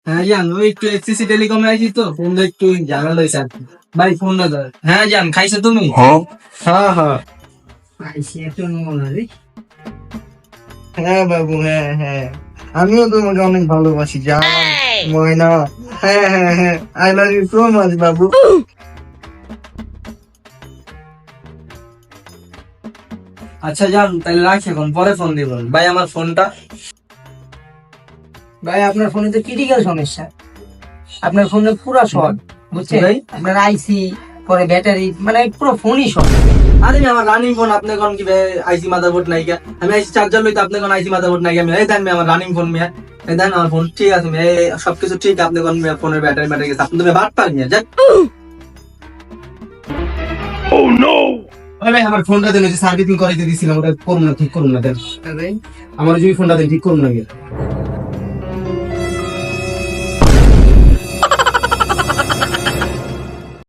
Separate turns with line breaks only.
হ্যাঁ জান, ওই একটু এসসিসি টেলিকমে আইছি তো, ফোনটা একটু ঝামেলা হয়েছে আর কি। ভাই ফোনটা ধর। হ্যাঁ জান, খাইছো তুমি? হ্যাঁ হ্যাঁ
আইসি একটু মনে রে।
হ্যাঁ বাবু, হ্যাঁ হ্যাঁ, আমিও তোমাকে অনেক ভালোবাসি জান, ময়না। হ্যাঁ হ্যাঁ হ্যাঁ, I love you so much বাবু। আচ্ছা জান, তাহলে রাখি এখন, পরে ফোন দিব। ভাই আমার ফোনটা।
ভাই আপনার ফোনে তো ক্রিটিক্যাল সমস্যা, আপনার ফোনে পুরো শর্ট, বুঝছেন
ভাই?
আপনার আইসি, পরে ব্যাটারি, মানে পুরো ফোনই শর্ট।
আরে আমার রানিং ফোন, আপনি কোন কি আইসি মাদারবোর্ড নাই গা? আমি আইসি চার্জার লইতে, আপনি কোন আইসি মাদারবোর্ড নাই গা? এই দেন আমার রানিং ফোন মিয়া, এই দেন আমার ফোন ঠিক আছে মিয়া, সবকিছু ঠিক, আপনি কোন ফোনের ব্যাটারি ব্যাটারি গেছে, আপনি তুমি বাদ পার মিয়া যান। ভাই আমার ফোনটা দেন, সার্ভিসিং করাইতে দিছিলাম, ওটা করুন না, ঠিক করুন না দেন। আমার যদি ফোনটা দেন, ঠিক করুন না গিয়ে।